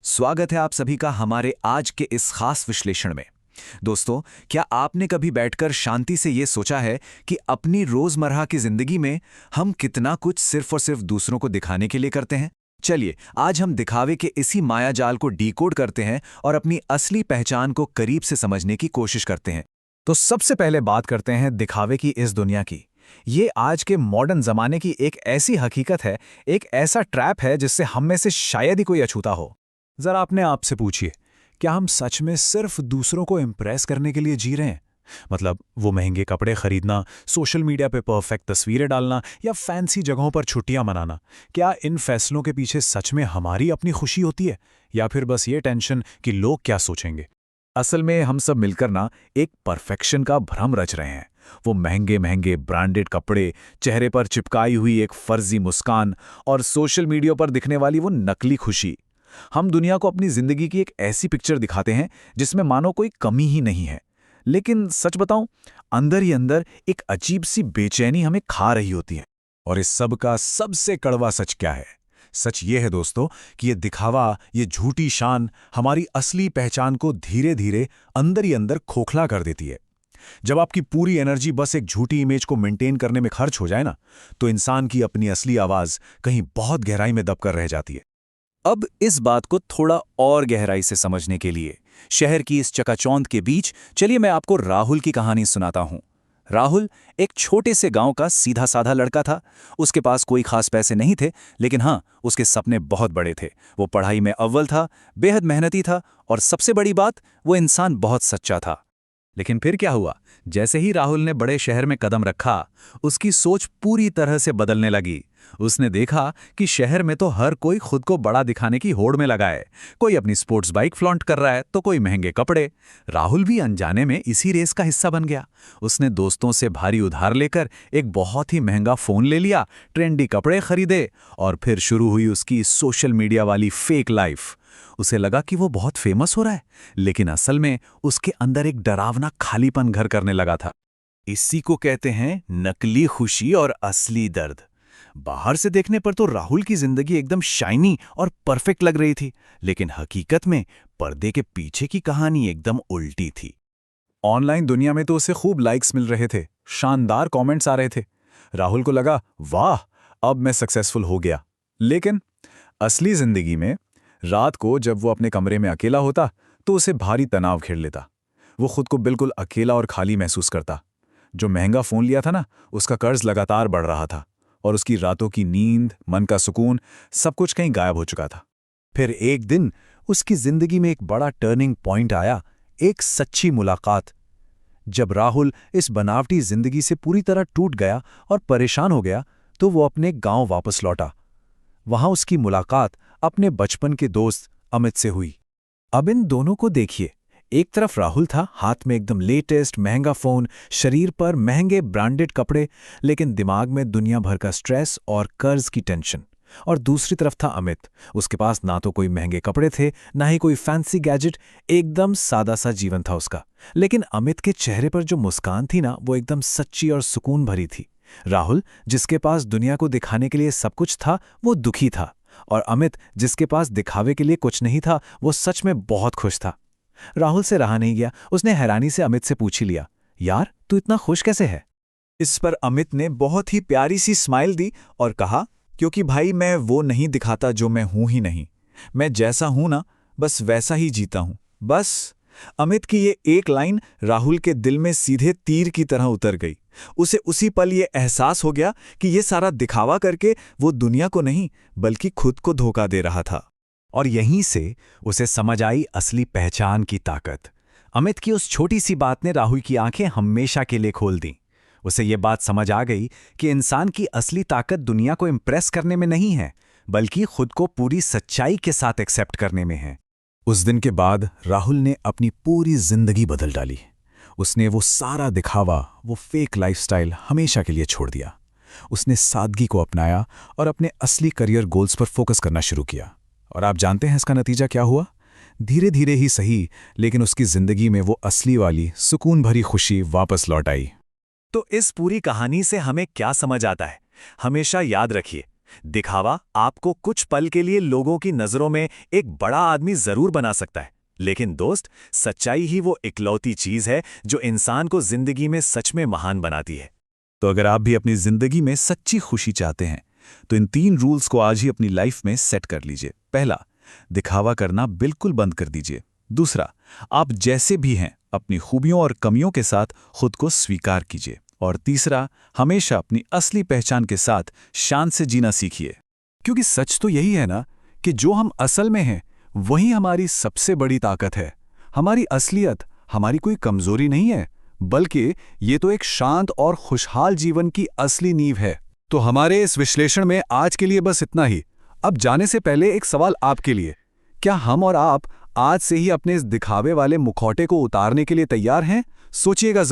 स्वागत है आप सभी का हमारे आज के इस खास विश्लेषण में। दोस्तों, क्या आपने कभी बैठकर शांति से ये सोचा है कि अपनी रोजमर्रा की जिंदगी में हम कितना कुछ सिर्फ और सिर्फ दूसरों को दिखाने के लिए करते हैं? चलिए, आज हम दिखावे के इसी मायाजाल को डीकोड करते हैं और अपनी असली पहचान को करीब से समझने की कोशिश करते हैं। तो सबसे पहले बात करते हैं दिखावे की इस दुनिया की। ये आज के मॉडर्न जमाने की एक ऐसी हकीकत है, एक ऐसा ट्रैप है जिससे हम में से शायद ही कोई अछूता हो। जरा अपने आप से पूछिए, क्या हम सच में सिर्फ दूसरों को इम्प्रेस करने के लिए जी रहे हैं? मतलब वो महंगे कपड़े खरीदना, सोशल मीडिया पे परफेक्ट तस्वीरें डालना या फैंसी जगहों पर छुट्टियां मनाना, क्या इन फैसलों के पीछे सच में हमारी अपनी खुशी होती है या फिर बस ये टेंशन कि लोग क्या सोचेंगे? असल में हम सब मिलकर एक परफेक्शन का भ्रम रच रहे हैं। वो महंगे महंगे ब्रांडेड कपड़े, चेहरे पर चिपकाई हुई एक फर्जी मुस्कान और सोशल मीडिया पर दिखने वाली वो नकली खुशी। हम दुनिया को अपनी जिंदगी की एक ऐसी पिक्चर दिखाते हैं जिसमें मानो कोई कमी ही नहीं है। लेकिन सच बताऊं, अंदर ही अंदर एक अजीब सी बेचैनी हमें खा रही होती है। और इस सब का सबसे कड़वा सच क्या है? सच ये है दोस्तों कि ये दिखावा, ये झूठी शान हमारी असली पहचान को धीरे धीरे अंदर ही अंदर खोखला कर देती है। जब आपकी पूरी एनर्जी बस एक झूठी इमेज को मेंटेन करने में खर्च हो जाए ना, तो इंसान की अपनी असली आवाज कहीं बहुत गहराई में दबकर रह जाती है। अब इस बात को थोड़ा और गहराई से समझने के लिए शहर की इस चकाचौंध के बीच चलिए मैं आपको राहुल की कहानी सुनाता हूं। राहुल एक छोटे से गांव का सीधा साधा लड़का था। उसके पास कोई खास पैसे नहीं थे, लेकिन हाँ, उसके सपने बहुत बड़े थे। वो पढ़ाई में अव्वल था, बेहद मेहनती था और सबसे बड़ी बात, वो इंसान बहुत सच्चा था। लेकिन फिर क्या हुआ? जैसे ही राहुल ने बड़े शहर में कदम रखा, उसकी सोच पूरी तरह से बदलने लगी। उसने देखा कि शहर में तो हर कोई खुद को बड़ा दिखाने की होड़ में लगा है। कोई अपनी स्पोर्ट्स बाइक फ्लॉन्ट कर रहा है तो कोई महंगे कपड़े। राहुल भी अनजाने में इसी रेस का हिस्सा बन गया। उसने दोस्तों से भारी उधार लेकर एक बहुत ही महंगा फोन ले लिया, ट्रेंडी कपड़े खरीदे और फिर शुरू हुई उसकी सोशल मीडिया वाली फेक लाइफ। उसे लगा कि वो बहुत फेमस हो रहा है, लेकिन असल में उसके अंदर एक डरावना खालीपन घर करने लगा था। इसी को कहते हैं नकली खुशी और असली दर्द। बाहर से देखने पर तो राहुल की जिंदगी एकदम शाइनी और परफेक्ट लग रही थी, लेकिन हकीकत में पर्दे के पीछे की कहानी एकदम उल्टी थी। ऑनलाइन दुनिया में तो उसे खूब लाइक्स मिल रहे थे, शानदार कमेंट्स आ रहे थे। राहुल को लगा, वाह, अब मैं सक्सेसफुल हो गया। लेकिन असली जिंदगी में रात को जब वो अपने कमरे में अकेला होता तो उसे भारी तनाव घेर लेता। वो खुद को बिल्कुल अकेला और खाली महसूस करता। जो महंगा फोन लिया था ना, उसका कर्ज लगातार बढ़ रहा था और उसकी रातों की नींद, मन का सुकून, सब कुछ कहीं गायब हो चुका था। फिर एक दिन उसकी जिंदगी में एक बड़ा टर्निंग पॉइंट आया, एक सच्ची मुलाकात। जब राहुल इस बनावटी जिंदगी से पूरी तरह टूट गया और परेशान हो गया, तो वो अपने गांव वापस लौटा। वहां उसकी मुलाकात अपने बचपन के दोस्त अमित से हुई। अब इन दोनों को देखिए, एक तरफ राहुल था, हाथ में एकदम लेटेस्ट महंगा फोन, शरीर पर महंगे ब्रांडेड कपड़े, लेकिन दिमाग में दुनिया भर का स्ट्रेस और कर्ज की टेंशन। और दूसरी तरफ था अमित। उसके पास ना तो कोई महंगे कपड़े थे, ना ही कोई फैंसी गैजेट, एकदम सादा सा जीवन था उसका। लेकिन अमित के चेहरे पर जो मुस्कान थी ना, वो एकदम सच्ची और सुकून भरी थी। राहुल, जिसके पास दुनिया को दिखाने के लिए सब कुछ था, वो दुखी था। और अमित, जिसके पास दिखावे के लिए कुछ नहीं था, वो सच में बहुत खुश था। राहुल से रहा नहीं गया, उसने हैरानी से अमित से पूछ ही लिया, यार, तू इतना खुश कैसे है? इस पर अमित ने बहुत ही प्यारी सी स्माइल दी और कहा, क्योंकि भाई, मैं वो नहीं दिखाता जो मैं हूं ही नहीं। मैं जैसा हूं ना, बस वैसा ही जीता हूं, बस। अमित की ये एक लाइन राहुल के दिल में सीधे तीर की तरह उतर गई। उसे उसी पल ये एहसास हो गया कि ये सारा दिखावा करके वो दुनिया को नहीं, बल्कि खुद को धोखा दे रहा था। और यहीं से उसे समझ आई असली पहचान की ताकत। अमित की उस छोटी सी बात ने राहुल की आंखें हमेशा के लिए खोल दी। उसे ये बात समझ आ गई कि इंसान की असली ताकत दुनिया को इम्प्रेस करने में नहीं है, बल्कि खुद को पूरी सच्चाई के साथ एक्सेप्ट करने में है। उस दिन के बाद राहुल ने अपनी पूरी जिंदगी बदल डाली। उसने वो सारा दिखावा, वो फेक लाइफस्टाइल हमेशा के लिए छोड़ दिया। उसने सादगी को अपनाया और अपने असली करियर गोल्स पर फोकस करना शुरू किया। और आप जानते हैं इसका नतीजा क्या हुआ? धीरे धीरे ही सही, लेकिन उसकी जिंदगी में वो असली वाली सुकून भरी खुशी वापस लौट आई। तो इस पूरी कहानी से हमें क्या समझ आता है? हमेशा याद रखिए, दिखावा आपको कुछ पल के लिए लोगों की नजरों में एक बड़ा आदमी जरूर बना सकता है, लेकिन दोस्त, सच्चाई ही वो इकलौती चीज है जो इंसान को जिंदगी में सच में महान बनाती है। तो अगर आप भी अपनी जिंदगी में सच्ची खुशी चाहते हैं तो इन 3 रूल्स को आज ही अपनी लाइफ में सेट कर लीजिए। पहला, दिखावा करना बिल्कुल बंद कर दीजिए। दूसरा, आप जैसे भी हैं अपनी खूबियों और कमियों के साथ खुद को स्वीकार कीजिए। और तीसरा, हमेशा अपनी असली पहचान के साथ शान से जीना सीखिए। क्योंकि सच तो यही है ना कि जो हम असल में हैं वही हमारी सबसे बड़ी ताकत है। हमारी असलियत हमारी कोई कमजोरी नहीं है, बल्कि ये तो एक शांत और खुशहाल जीवन की असली नींव है। तो हमारे इस विश्लेषण में आज के लिए बस इतना ही। अब जाने से पहले एक सवाल आपके लिए, क्या हम और आप आज से ही अपने इस दिखावे वाले मुखौटे को उतारने के लिए तैयार हैं? सोचिएगा।